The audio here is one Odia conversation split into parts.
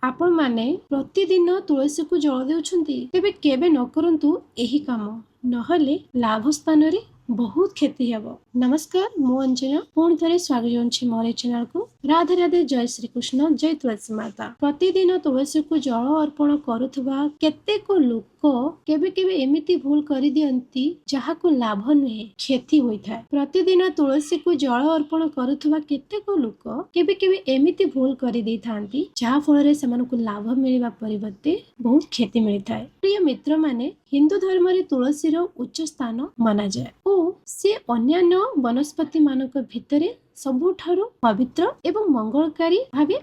आपण माने प्रतिदिन तुलसी को जल देउछंती तेबे केबे न करंतु एही काम नहले लाभ स्थान रे बहुत क्षति हेबो। नमस्कार मु अंजना पुणी थरे स्वागत जनाउछि मोर चैनल को। राधे राधे, जय श्री कृष्ण, जय तुलसी माता। प्रतिदिन तुलसी को जल अर्पण करुथबा केतेक लोक केबे केबे एमिति भूल करि दियंती जहाको लाभ नुहे क्षति होइथाय। प्रतिदिन तुलसी को जल अर्पण करुथबा केतेक लोक केबे केबे एमिति भूल करि दैथांती जहा फल रे सेमानकु लाभ मिलिबा परिवर्ते बहुत क्षति मिलिथाय। प्रिय मित्र माने, हिंदू धर्म रे तुलसी रो उच्च स्थान माना जाय ओ से अन्यान्य वनस्पति मानक भितरे सबुठारु पवित्र एवं मंगलकारी भावे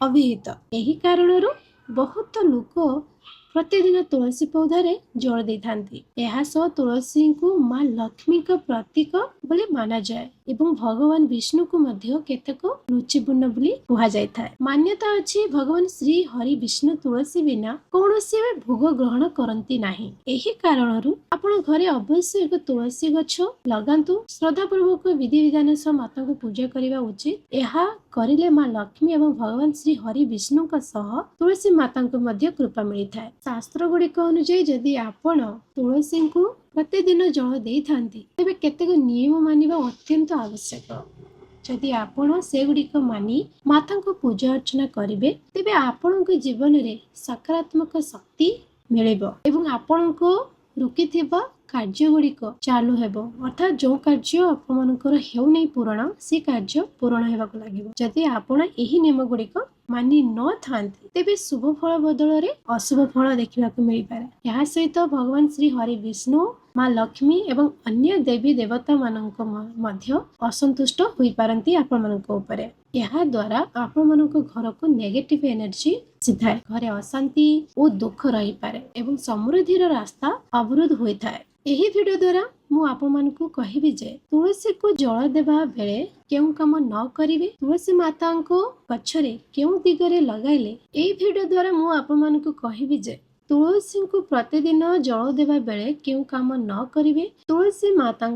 अभिहित। एही कारणरू बहुत लोक प्रतिदिन तुलसी पौधारे जल देइथांती। एहा सह तुलसी को मां लक्ष्मी का प्रतीक बोली माना जाए एवं भगवान विष्णु को मध्य केतक रुचिपूर्ण बोली कुहा जायथाय। मान्यता अछि भगवान श्री हरि विष्णु तुलसी बिना कौनसी भोग ग्रहण करंती नाही। एही कारणरू आपण घरे अवश्य एक तुलसी गछ लगांतु। श्रद्धा पूर्वक विधि विधान सह माता को पूजा करिवा उचित। एहा करिले मां लक्ष्मी एवं भगवान श्री हरि विष्णु का सह तुलसी माता को मध्य कृपा मिलिथाय। शास्त्र गुड़िक अनुଯାयी जदि आपण तुलसी को प्रतिदिन जल देइथांती तेबे केतेक नियम मानिबा अत्यंत आवश्यक। जदि आपण से गुड़िक मानी माता को पूजा अर्चना करिवे तेबे आपण जीवन रे सकारात्मक शक्ति मिलिबो एवं आपण को रुकिथिबा कार्य गुड़िक चालू हेबो। अर्थात जो कार्य आपनकर हेउ नै पूर्ण से कार्य पूर्ण हेबाक लागिबो। जदि आपण एही नियम गुड़िक मानि न थांती तेबे शुभ फल बदल रे अशुभ फल देखिबाक मिलि पारे। या सहित भगवान श्री हरि विष्णु, मां लक्ष्मी एवं अन्य देवी देवता मानक मध्य असंतुष्ट होई पारंती आपण मानक ऊपर। या द्वारा आपण मानक घर को नेगेटिव एनर्जी सिधाए, घरे अशांति और दुख रही पारे एवं समृद्धिर रास्ता अवरुद्ध होई थाए। एही वीडियो द्वारा मु आपण मानकु कहिबि जे तुलसी को जल देबा बेले केउ काम न करिवे, तुलसी माता को गछरे केउ दिगरे लगाइले। एही वीडियो द्वारा मु आपण मानकु कहिबि जे तुलसी को प्रतिदिन जल देबा बेले केउ काम न करिवे, तुलसी माता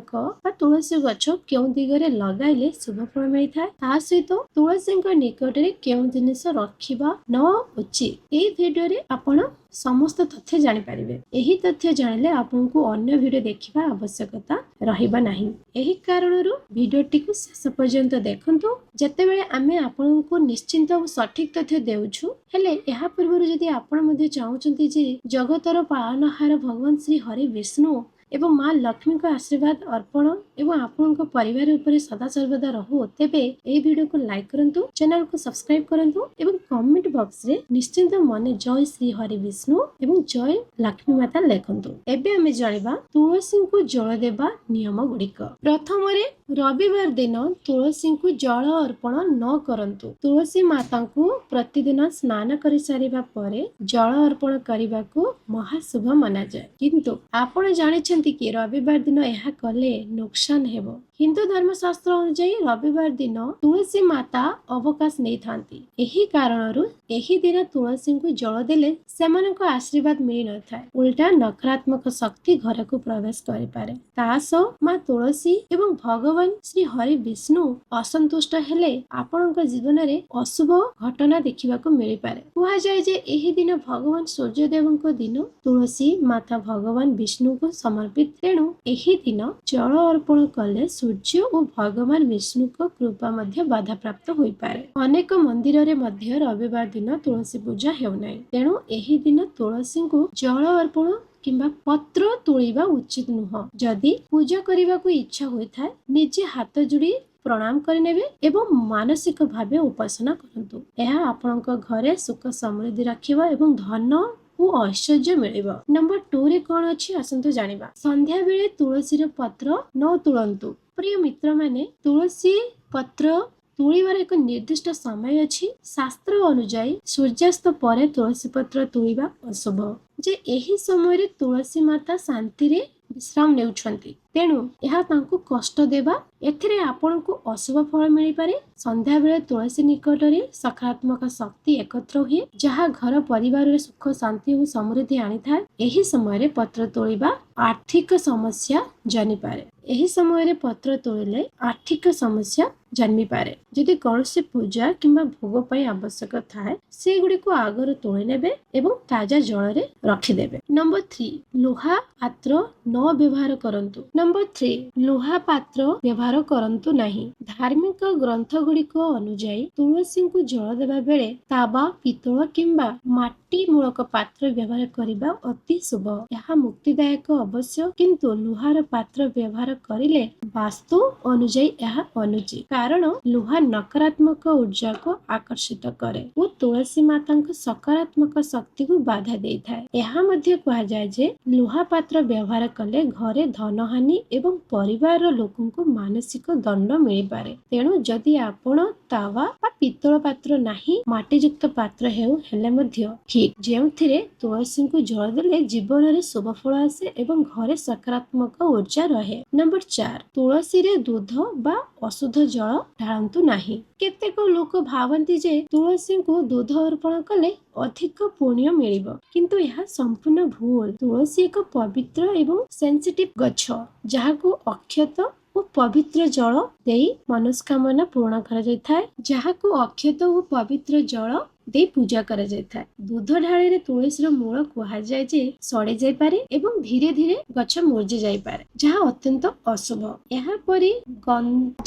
तुलसी गछ केउ दिगरे लगाइले शुभ फल मिलिथाय। ता सहित तुलसी निकट रे केउ जिनिस रखिबा न उचित। एही वीडियो रे आपण समस्त तथ्य जानि पारिबे। एही तथ्य जानिले आपनको अन्य वीडियो देखिबा आवश्यकता रहिबा नाही। एही कारणरू वीडियोटी को शेष पर्यंत देखंतु। जेतेबेले आमे आपनको निश्चिंत और सठिक तथ्य देउछु, हेले एहा पूर्वरु जदि आपण मध्ये चाहुचंती जे जगतर पालनहार भगवान श्री हरि विष्णु एवं मां लक्ष्मी का आशीर्वाद अर्पण एवं आपण परिवार ऊपर सदा सर्वदा रहू, तेबे ए वीडियो को लाइक करंतु, चैनल को सब्सक्राइब करंतु एवं कमेंट बॉक्स रे निश्चिंत मने जय श्री हरि विष्णु एवं जय लक्ष्मी माता लेखंतु। एबे हमें जानिबा तुलसी को जल देबा नियम गुड़िक। प्रथम रे रविवार दिन तुलसी को जल अर्पण न करंतु। तुलसी माता को प्रतिदिन स्नान करि सारिबा परे जल अर्पण करिबा को महाशुभ माना जाय। किंतु आपण जानि कि रविवार दिन यह कले नुकसान हेबो। हिंदू धर्मशास्त्र अनुଯାयी रविवार दिन तुलसी माता अवकाश नहीं थांती। एही कारणरू एही दिन तुलसी को जल देले सेमानक आशीर्वाद मिली न थाए, उल्टा नकारात्मक शक्ति घर को प्रवेश करि पारे। तास मां तुलसी एवं भगवान श्री हरि विष्णु असंतुष्ट हेले आपनक जीवन रे अशुभ घटना देखिबाको मिलि पारे। कुहा जाय जे एही दिन भगवान सूर्यदेवक दिन तुलसी माता भगवान विष्णु को समर्पित। तेणु एही दिन जल अर्पण कले सूर्य और भगवान विष्णु को कृपा मध्य बाधा प्राप्त होई पारे। अनेक मंदिर रे मध्य रविवार दिन तुलसी पूजा हेउ नै। तेणु एही दिन तुलसी को जल अर्पण किंबा पत्र तोड़िबा उचित नुह। जदि पूजा करबा को इच्छा होई थाए निजे हाथ जोड़ी प्रणाम करिनेबे एवं मानसिक भावे उपासना करंतु। एहा आपनक घरे सुख समृद्धि रखिबा एवं धन और ऐश्वर्य मिलिबा। नंबर 2 रे कोन अछि आसंतु जानिबा। संध्या बेले तुलसी पत्र न तुलंतु। प्रिय मित्र माने, तुलसी पत्र तुलिबार एक निर्दिष्ट समय अछि। शास्त्र अनुଯାयी सूर्यास्त परे तुलसी पत्र तुलिबा अशुभ। जे एही समय रे तुलसी माता शांति रे विश्राम नेउछंती, तेणु यह तांको कष्ट देबा। एथिरे आपनको अशुभ फल मिलि पारे। संध्या बेले तुलसी निकट रे सकारात्मक शक्ति एकत्र हुए, जहा घर परिवार रे सुख शांति और समृद्धि आनी थाए। एही समय रे पत्र तोड़िबा आर्थिक समस्या जानि पारे। एही समय रे पत्र तोड़िले आर्थिक समस्या जन्मी पारे। जदि कौनसी पूजा किंबा भोग ପାଇଁ ଆବଶ୍ୟକ ଥାଏ ସେଗୁଡ଼ିକୁ ଆଗରୁ ତୋଳି ନେବେ ଏବଂ ତାଜା ଜଳରେ ରଖିଦେବେ। ନମ୍ବର 3 ଲୁହା ପାତ୍ର ନ ବ୍ୟବହାର କରନ୍ତୁ। ନମ୍ବର 3 ଲୁହା ପାତ୍ର ବ୍ୟବହାର କରନ୍ତୁ ନାହିଁ। ଧାର୍ମିକ ଗ୍ରନ୍ଥ ଗୁଡ଼ିକ ଅନୁଯାୟୀ ତୁଳସୀଙ୍କୁ ଜଳ ଦେବା ବେଳେ ତାବା ପିତ୍ତଳ କିମ୍ବା ମାଟି ମୂଳକ ପାତ୍ର ବ୍ୟବହାର କରିବା ଅତି ଶୁଭ। ଏହା ମୁକ୍ତିଦାୟକ ଅବଶ୍ୟ, କିନ୍ତୁ ଲୁହାର ପାତ୍ର ବ୍ୟବହାର କରିଲେ ବାସ୍ତୁ ଅନୁଯାୟୀ ଏହା ଅନୁଚିତ, କାରଣ ଲୁହା ନକାରାତ୍ମକ ଉର୍ଜାକୁ ଆକର୍ଷିତ କରେ ଓ ତୁଳସୀ ମାତାଙ୍କ ସକାରାତ୍ମକ ଶକ୍ତିକୁ ବାଧା ଦେଇଥାଏ। ଏହା ମଧ୍ୟ କୁହାଯାଏ ଯେ ଲୁହା ପାତ୍ର ବ୍ୟବହାର କଲେ ଘରେ ଧନହାନି ଏବଂ ପରିବାରର ଲୋକଙ୍କୁ ମାନସିକ ଦଣ୍ଡ ମିଳିପାରେ। ତେଣୁ ଯଦି ଆପଣ ତାୱା ବା ପିତ୍ତଳ ପାତ୍ର ନାହିଁ, ମାଟିଯୁକ୍ତ ପାତ୍ର ହେଲେ ମଧ୍ୟ ଠିକ, ଯେଉଁଥିରେ ତୁଳସୀଙ୍କୁ ଜଳ ଦେଲେ ଜୀବନରେ ଶୁଭ ଫଳ ଆସେ ଏବଂ ଘରେ ସକାରାତ୍ମକ ଉର୍ଜା ରହେ। ନମ୍ବର 4 ତୁଳସୀରେ ଦୁଧ ବା ଅଶୁଦ୍ଧ ଜଳ ଢାଳନ୍ତୁ ନାହିଁ। କେତେକ ଲୋକ ଭାବନ୍ତି ଯେ ତୁଳସୀଙ୍କୁ ଦୁଧ ଅର୍ପଣ କଲେ ଅଧିକ ପୁଣ୍ୟ ମିଳିବ, କିନ୍ତୁ ଏହା ସମ୍ପୂର୍ଣ୍ଣ ଭୁଲ। ତୁଳସୀ ଏକ ପବିତ୍ର ଏବଂ ସେନ୍ସିଟିଭ ଗଛ, ଯାହାକୁ ଅକ୍ଷତ ଓ ପବିତ୍ର ଜଳ ଦେଇ ମନସ୍କାମନା ପୂରଣ କରାଯାଇଥାଏ। ଦେଇ ପୂଜା କରାଯାଇଥାଏ। ଦୁଧ ଢାଳିରେ ତୁଳସୀର ମୂଳ କୁହାଯାଏ ଯେ ସଢି ଯାଇପାରେ ଏବଂ ଧୀରେ ଧୀରେ ଗଛ ମୂର୍ଜି ଯାଇପାରେ, ଯାହା ଅତ୍ୟନ୍ତ ଅଶୁଭ। ଏହାପରି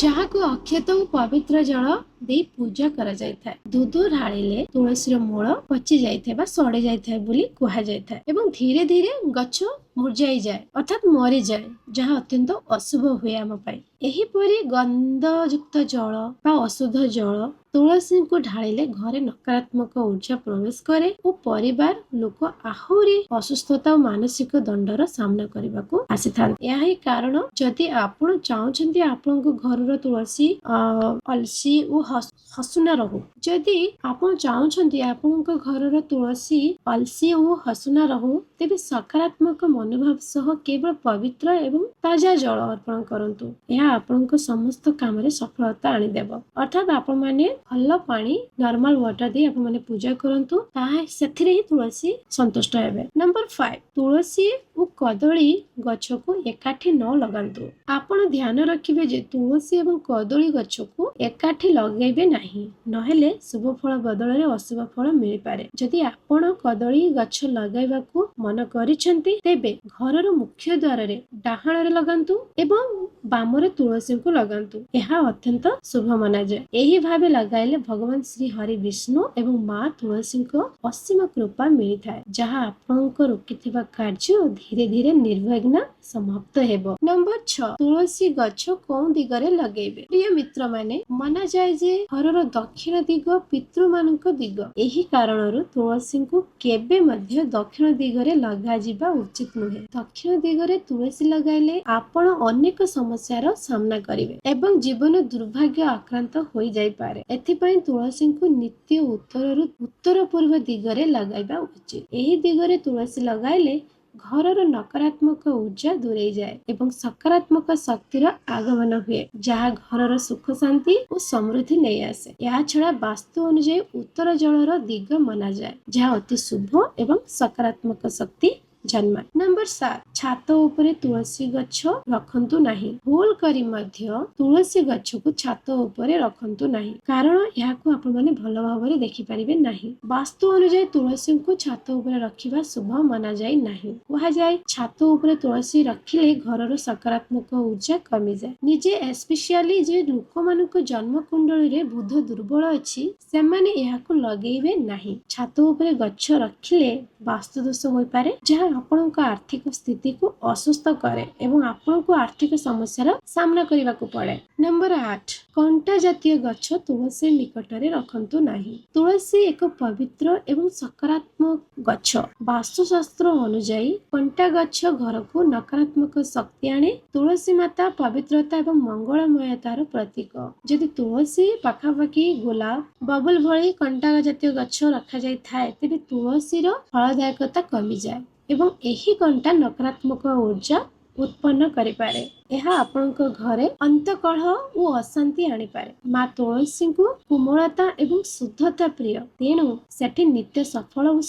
ଯାହାକୁ ଅକ୍ଷତ ଓ ପବିତ୍ର ଜଳ ଦେଇ ପୂଜା କରାଯାଇଥାଏ। ଦୁଧ ଢାଳିଲେ ତୁଳସୀର ମୂଳ ପଚି ଯାଇଥାଏ ବା ସଢି ଯାଇଥାଏ ବୋଲି କୁହାଯାଇଥାଏ ଏବଂ ଧୀରେ ଧୀରେ ଗଛ ମୂର୍ଜାଇଯାଏ ଅର୍ଥାତ୍ ମରିଯାଏ, ଯାହା ଅତ୍ୟନ୍ତ ଅଶୁଭ ହୁଏ ଆମ ପାଇଁ। ଏହିପରି ଗନ୍ଧଯୁକ୍ତ ଜଳ ବା ଅଶୁଦ୍ଧ ଜଳ ତୁଳସୀଙ୍କୁ ଢାଳିଲେ ଘରେ ନକାରାତ୍ମକ ଉର୍ଜା ପ୍ରବେଶ କରେ ଓ ପରିବାର ଲୋକ ଆହୁରି ଅସୁସ୍ଥତା ଓ ମାନସିକ ଦଣ୍ଡର ସାମ୍ନା କରିବାକୁ ଆସିଥାନ୍ତି। ଏହା ହିଁ କାରଣ, ଯଦି ଆପଣ ଚାହୁଁଛନ୍ତି ଆପଣଙ୍କ ଘରର ତୁଳସୀ ଅଲସି ଓ ହସୁନା ରହୁ, ତେବେ ସକାରାତ୍ମକ ମନୋଭାବ ସହ କେବଳ ପବିତ୍ର ଏବଂ ତାଜା ଜଳ ଅର୍ପଣ କରନ୍ତୁ। ଏହା ଆପଣଙ୍କ ସମସ୍ତ କାମରେ ସଫଳତା ଆଣିଦେବ। ଅର୍ଥାତ୍ ଆପଣମାନେ ଭଲ ପାଣି, ନର୍ମାଲ ୱାଟର ଦେଇ ଆପଣମାନେ ପୂଜା କରନ୍ତୁ, ସେଥିରେ ହିଁ ତୁଳସୀ ସନ୍ତୁଷ୍ଟ ହେବେ। ନମ୍ବର 5 ତୁଳସୀ ଓ କଦଳୀ ଗଛକୁ ଏକାଠି ନ ଲଗାନ୍ତୁ। ଆପଣ ଧ୍ୟାନ ରଖିବେ ଯେ ତୁଳସୀ ଏବଂ କଦଳୀ ଗଛକୁ ଏକାଠି ଲଗାଇବେ ନାହିଁ, ନହେଲେ ଶୁଭ ଫଳ ବଦଳରେ ଅଶୁଭ ଫଳ ମିଳିପାରେ। ଯଦି ଆପଣ କଦଳୀ ଗଛ ଲଗାଇବାକୁ ମନ କରିଛନ୍ତି, ତେବେ ଘରର ମୁଖ୍ୟ ଦ୍ୱାରରେ ଡାହାଣରେ ଲଗାନ୍ତୁ ଏବଂ ବାମରେ ତୁଳସୀଙ୍କୁ ଲଗାନ୍ତୁ। ଏହା ଅତ୍ୟନ୍ତ ଶୁଭ ମନାଯାଏ। ଏହି ଭାବେ ଲଗାଇଲେ ଭଗବାନ ଶ୍ରୀ ହରି ବିଷ୍ଣୁ ଏବଂ ମା ତୁଳସୀଙ୍କ ଅସୀମ କୃପା ମିଳିଥାଏ, ଯାହା ଆପଣଙ୍କ ରୋକିଥିବା କାର୍ଯ୍ୟ ଧୀରେ ଧୀରେ ନିର୍ବିଘ୍ନ ସମାପ୍ତ ହେବ। ନମ୍ବର 6 ତୁଳସୀ ଗଛ କୋଉ ଦିଗରେ ଲଗେଇବେ। ପ୍ରିୟ ମିତ୍ର ମାନେ, ମନାଯାଏ ଯେ ଘରର ଦକ୍ଷିଣ ଦିଗ ପିତୃମାନଙ୍କ ଦିଗ। ଏହି କାରଣରୁ ତୁଳସୀଙ୍କୁ କେବେ ମଧ୍ୟ ଦକ୍ଷିଣ ଦିଗରେ ଲଗାଯିବା ଉଚିତ ନୁହେଁ। ଦକ୍ଷିଣ ଦିଗରେ ତୁଳସୀ ଲଗାଇଲେ ଆପଣ ଅନେକ ସମସ୍ୟାର ସାମ୍ନା କରିବେ ଏବଂ ଜୀବନ ଦୁର୍ଭାଗ୍ୟ ଆକ୍ରାନ୍ତ ହୋଇଯାଇପାରେ। ଏଥିପାଇଁ ତୁଳସୀଙ୍କୁ ନିତ୍ୟ ଉତ୍ତର ପୂର୍ବ ଦିଗରେ ଲଗାଇବା ଉଚିତ। ଏହି ଦିଗରେ ତୁଳସୀ ଲଗାଇଲେ ଘରର ନକାରାତ୍ମକ ଉର୍ଜା ଦୂରେଇଯାଏ ଏବଂ ସକାରାତ୍ମକ ଶକ୍ତିର ଆଗମନ ହୁଏ, ଯାହା ଘରର ସୁଖ ଶାନ୍ତି ଓ ସମୃଦ୍ଧି ନେଇ ଆସେ। ଏହା ଛଡା ବାସ୍ତୁ ଅନୁଯାୟୀ ଉତ୍ତର ଜଳର ଦିଗ ମନାଯାଏ, ଯାହା ଅତି ଶୁଭ ଏବଂ ସକାରାତ୍ମକ ଶକ୍ତି ଜନ୍ମାଏ। ନମ୍ବର 7 ଛାତ ଉପରେ ତୁଳସୀ ଗଛ ରଖନ୍ତୁ ନାହିଁ। ଭୁଲ କରି ମଧ୍ୟ ତୁଳସୀ ଗଛକୁ ଛାତ ଉପରେ ରଖନ୍ତୁ ନାହିଁ, କାରଣ ଏହାକୁ ଆପଣମାନେ ଭଲ ଭାବରେ ଦେଖିପାରିବେ ନାହିଁ। ବାସ୍ତୁ ଅନୁଯାୟୀ ତୁଳସୀଙ୍କୁ ଛାତ ଉପରେ ରଖିବା ଶୁଭ ମନାଯାଇ ନାହିଁ। କୁହାଯାଏ ଛାତ ଉପରେ ତୁଳସୀ ରଖିଲେ ଘରର ସକାରାତ୍ମକ ଉର୍ଜା କମିଯାଏ। ନିଜେ ଏସ୍ପେସିଆଲି ଯେ ଲୋକମାନଙ୍କ ଜନ୍ମ କୁଣ୍ଡଳୀରେ ବୁଧ ଦୁର୍ବଳ ଅଛି, ସେମାନେ ଏହାକୁ ଲଗେଇବେ ନାହିଁ। ଛାତ ଉପରେ ଗଛ ରଖିଲେ ବାସ୍ତୁ ଦୋଷ ହୋଇପାରେ, ଯାହା ଆପଣଙ୍କ ଆର୍ଥିକ ସ୍ଥିତିକୁ ଅସୁସ୍ଥ କରେ ଏବଂ ଆପଣଙ୍କୁ ଆର୍ଥିକ ସମସ୍ୟାର ସାମ୍ନା କରିବାକୁ ପଡେ। ନମ୍ବର 8 କଣ୍ଟା ଜାତୀୟ ଗଛ ତୁଳସୀ ନିକଟରେ ରଖନ୍ତୁ ନାହିଁ। ତୁଳସୀ ଏକ ପବିତ୍ର ଏବଂ ସକାରାତ୍ମକ ଗଛ। ବାସ୍ତୁଶାସ୍ତ୍ର ଅନୁଯାୟୀ କଣ୍ଟା ଗଛ ଘରକୁ ନକାରାତ୍ମକ ଶକ୍ତି ଆଣେ। ତୁଳସୀ ମାତା ପବିତ୍ରତା ଏବଂ ମଙ୍ଗଳମୟତାର ପ୍ରତୀକ। ଯଦି ତୁଳସୀ ପାଖାପାଖି ଗୋଲାପ, ବବୁଲ ଭଳି କଣ୍ଟା ଜାତୀୟ ଗଛ ରଖାଯାଇଥାଏ, ତେବେ ତୁଳସୀର ଫଳଦାୟକତା କମିଯାଏ ଏବଂ ଏହି କଣ୍ଟା ନକାରାତ୍ମକ ଉର୍ଜା ଉତ୍ପନ୍ନ କରିପାରେ। ଏହା ଆପଣଙ୍କ ଘରେ ଅନ୍ତକଳହ ଓ ଅଶାନ୍ତି ଆଣିପାରେ। ମା ତୁଳସୀଙ୍କୁ କୋମଳତା ଏବଂ ଶୁଦ୍ଧତା ପ୍ରିୟ, ତେଣୁ ସେଠି ନିତ୍ୟ ସଫଳ ଓ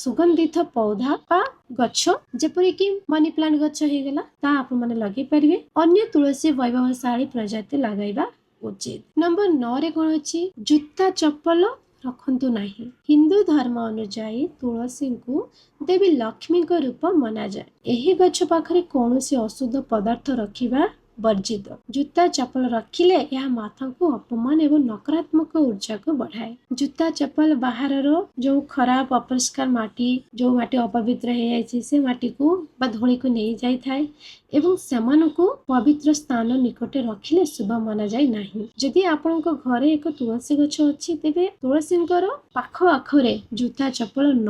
ସୁଗନ୍ଧିତ ପୌଧା ବା ଗଛ, ଯେପରିକି ମନି ପ୍ଲାଣ୍ଟ ଗଛ ହେଇଗଲା, ତାହା ଆପଣମାନେ ଲଗେଇ ପାରିବେ। ଅନ୍ୟ ତୁଳସୀ ବୈଭବଶାଳୀ ପ୍ରଜାତି ଲଗାଇବା ଉଚିତ। ନମ୍ବର 9 ରେ କଣ ଅଛି? ଜୁତା ଚପଲ ରଖନ୍ତୁ ନାହିଁ। ହିନ୍ଦୁ ଧର୍ମ ଅନୁଯାୟୀ ତୁଳସୀଙ୍କୁ ଦେବୀ ଲକ୍ଷ୍ମୀଙ୍କ ରୂପ ମନାଯାଏ। ଏହି ଗଛ ପାଖରେ କୌଣସି ଅଶୁଦ୍ଧ ପଦାର୍ଥ ରଖିବା ବର୍ଜିତ। ଜୁତା ଚପଲ ରଖିଲେ ଏହା ମାଥାକୁ ଅପମାନ ଏବଂ ନକାରାତ୍ମକ ଉର୍ଜାକୁ ବଢାଏ। ଜୁତା ଚପଲ ବାହାରର ଯୋଉ ଖରାପ ଅପରିଷ୍କାର ମାଟି, ଯୋଉ ମାଟି ଅପବିତ୍ର ହେଇଯାଇଛି ସେ ମାଟିକୁ ବା ଧୂଳିକୁ ନେଇ ଯାଇଥାଏ ଏବଂ ସେମାନଙ୍କୁ ପବିତ୍ର ସ୍ଥାନ ନିକଟରେ ରଖିଲେ ଶୁଭ ମନାଯାଏ ନାହିଁ। ଯଦି ଆପଣଙ୍କ ଘରେ ଏକ ତୁଳସୀ ଗଛ ଅଛି ତେବେ ତୁଳସୀଙ୍କର ପାଖ ଆଖରେ ଜୁତା ଚପଲ ନ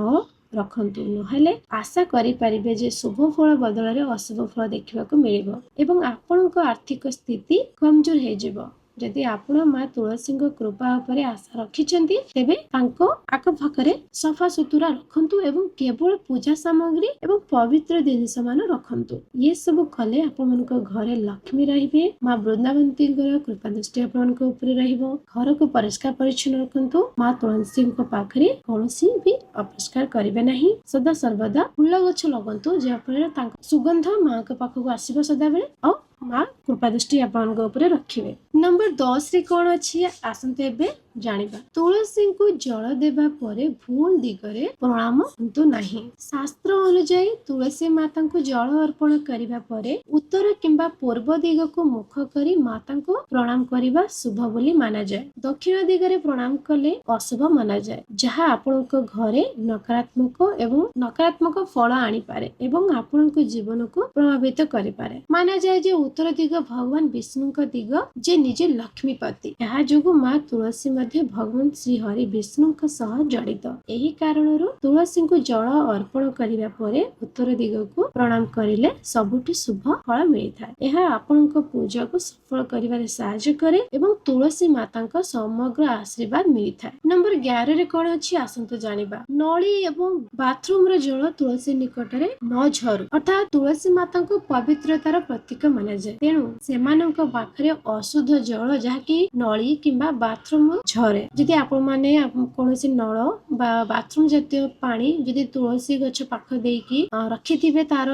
ରଖନ୍ତୁ, ନହେଲେ ଆଶା କରିପାରିବେ ଯେ ଶୁଭ ଫଳ ବଦଳରେ ଅଶୁଭ ଫଳ ଦେଖିବାକୁ ମିଳିବ ଏବଂ ଆପଣଙ୍କ ଆର୍ଥିକ ସ୍ଥିତି କମଜୋର ହେଇଯିବ। ଯଦି ଆପଣ ମା ତୁଳସୀଙ୍କ କୃପା ଉପରେ ଆଶା ରଖିଛନ୍ତି ତେବେ ତାଙ୍କ ଆଖପାଖରେ ସଫା ସୁତୁରା ରଖନ୍ତୁ ଏବଂ କେବଳ ପୂଜା ସାମଗ୍ରୀ ଏବଂ ପବିତ୍ର ଜିନିଷ ମାନ ରଖନ୍ତୁ। ଇଏ ସବୁ କଲେ ଆପଣମାନଙ୍କ ଘରେ ଲକ୍ଷ୍ମୀ ରହିବେ। ମା ବୃନ୍ଦାବତୀଙ୍କର କୃପା ଦୃଷ୍ଟି ଆପଣଙ୍କ ଉପରେ ରହିବ। ଘରକୁ ପରିଷ୍କାର ପରିଚ୍ଛନ୍ନ ରଖନ୍ତୁ। ମା ତୁଳସୀଙ୍କ ପାଖରେ କୌଣସି ବି ଅପରିଷ୍କାର କରିବେ ନାହିଁ। ସଦା ସର୍ବଦା ଫୁଲ ଗଛ ଲଗାନ୍ତୁ ଯାହାଫଳରେ ତାଙ୍କ ସୁଗନ୍ଧ ମାଙ୍କ ପାଖକୁ ଆସିବ ସଦାବେଳେ ଆଉ ମା କୃପା ଦୃଷ୍ଟି ଆପଣଙ୍କ ଉପରେ ରଖିବେ। ନମ୍ବର 10 ରେ କଣ ଅଛି ଆସନ୍ତୁ ଏବେ ଜାଣିବା। ତୁଳସୀଙ୍କୁ ଜଳ ଦେବା ପରେ ଭୁଲ ଦିଗରେ ପ୍ରଣାମ କରନ୍ତୁ ନାହିଁ। ଶାସ୍ତ୍ର ଅନୁଯାୟୀ ତୁଳସୀ ମାତାଙ୍କୁ ଜଳ ଅର୍ପଣ କରିବା ପରେ ଉତ୍ତର କିମ୍ବା ପୂର୍ବ ଦିଗକୁ ମୁଖ କରି ମାତାଙ୍କୁ ପ୍ରଣାମ କରିବା ଶୁଭ ବୋଲି ମାନାଯାଏ। ଦକ୍ଷିଣ ଦିଗରେ ପ୍ରଣାମ କଲେ ଅଶୁଭ ମାନାଯାଏ, ଯାହା ଆପଣଙ୍କ ଘରେ ନକାରାତ୍ମକ ଫଳ ଆଣିପାରେ ଏବଂ ଆପଣଙ୍କ ଜୀବନକୁ ପ୍ରଭାବିତ କରିପାରେ। ମାନାଯାଏ ଯେ ଉତ୍ତର ଦିଗ ଭଗବାନ ବିଷ୍ଣୁଙ୍କ ଦିଗ, ଯେ ନିଜେ ଲକ୍ଷ୍ମୀପତି। ଏହା ଯୋଗୁଁ ମା ତୁଳସୀ ମଧ୍ୟ ଭଗବାନ ଶ୍ରୀ ହରି ବିଷ୍ଣୁଙ୍କ ସହ ଜଡିତ। ଏହି କାରଣରୁ ତୁଳସୀଙ୍କୁ ଜଳ ଅର୍ପଣ କରିବା ପରେ ଉତ୍ତର ଦିଗକୁ ପ୍ରଣାମ କରିଲେ ସବୁଠି ଶୁଭ ଫଳ ମିଳିଥାଏ। ଏହା ଆପଣଙ୍କ ପୂଜାକୁ ସଫଳ କରିବାରେ ସାହାଯ୍ୟ କରେ ଏବଂ ତୁଳସୀ ମାତାଙ୍କ ସମଗ୍ର ଆଶୀର୍ବାଦ ମିଳିଥାଏ। ନମ୍ବର 11 ରେ କଣ ଅଛି ଆସନ୍ତୁ ଜାଣିବା। ନଳୀ ଏବଂ ବାଥରୁମର ଜଳ ତୁଳସୀ ନିକଟରେ ନ ଝରୁ, ଅର୍ଥାତ୍ ତୁଳସୀ ମାତାଙ୍କୁ ପବିତ୍ରତାର ପ୍ରତୀକ ମାନାଯାଏ। ତେଣୁ ସେମାନଙ୍କ ପାଖରେ ଅଶୁଦ୍ଧ ଜଳ ଯାହାକି ନଳୀ କିମ୍ବା ବାଥରୁମ ଝରେ, ଯଦି ଆପଣ ମାନେ କୌଣସି ନଳ ବା ବାଥରୁମ ଜାତୀୟ ପାଣି ଯଦି ତୁଳସୀ ଗଛ ପାଖ ଦେଇକି ରଖିଥିବେ, ତାର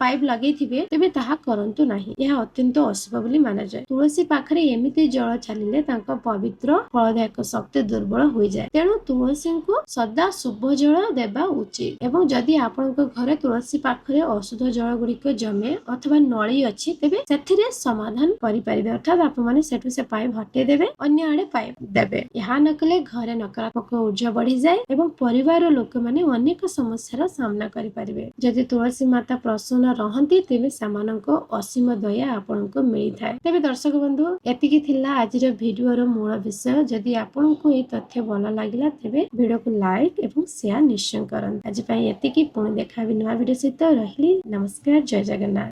ପାଇପ ଲଗେଇଥିବେ, ତେବେ ତାହା କରନ୍ତୁ ନାହିଁ। ଏହା ଅତ୍ୟନ୍ତ ଅଶୁଭ ବୋଲି ମାନାଯାଏ। ତୁଳସୀ ପାଖରେ ଏମିତି ଜଳ ଚାଲିଲେ ତାଙ୍କ ପବିତ୍ର ଫଳଦାୟକ ଶକ୍ତି ଦୁର୍ବଳ ହୋଇଯାଏ। ତେଣୁ ତୁଳସୀଙ୍କୁ ସଦା ଶୁଭ ଜଳ ଦେବା ଉଚିତ। ଏବଂ ଯଦି ଆପଣଙ୍କ ଘରେ ତୁଳସୀ ପାଖରେ ଅଶୁଦ୍ଧ ଜଳ ଗୁଡିକ ଜମେ ଅଥବା ନଳୀ ଅଛି ତେବେ ସେଥିରେ ସମାଧାନ କରିପାରିବେ, ଅର୍ଥାତ୍ ଆପଣମାନେ ସେଠୁ ସେ ପାଇପ ହଟେଇ ଦେବେ, ଅନ୍ୟ ଆଡେ ପାଇପ ଦେବେ। ଏହା ନ କଲେ ଘରେ ନକାରାତ୍ମକ ଉର୍ଜା ବଢିଯାଏ ଏବଂ ପରିବାର ଲୋକମାନେ ଅନେକ ସମସ୍ୟାର ସାମ୍ନା କରିପାରିବେ। ଯଦି ତୁଳସୀ ମାତା ପ୍ରସନ୍ନ ରହନ୍ତି ତେବେ ସେମାନଙ୍କ ଅସୀମ ଦୟା ଆପଣଙ୍କୁ ମିଳିଥାଏ। ତେବେ ଦର୍ଶକ ବନ୍ଧୁ, ଏତିକି ଥିଲା ଆଜିର ଭିଡିଓର ମୂଳ ବିଷୟ। ଯଦି ଆପଣଙ୍କୁ ଏହି ତଥ୍ୟ ଭଲ ଲାଗିଲା ତେବେ ଭିଡିଓକୁ ଲାଇକ୍ ଏବଂ ସେୟାର ନିଶ୍ଚୟ କରନ୍ତୁ। ଆଜି ପାଇଁ ଏତିକି, ପୁଣି ଦେଖା ହେବି ନୂଆ ଭିଡିଓ ସହିତ। ରହିଲି, ନମସ୍କାର, ଜୟ ଜଗନ୍ନାଥ।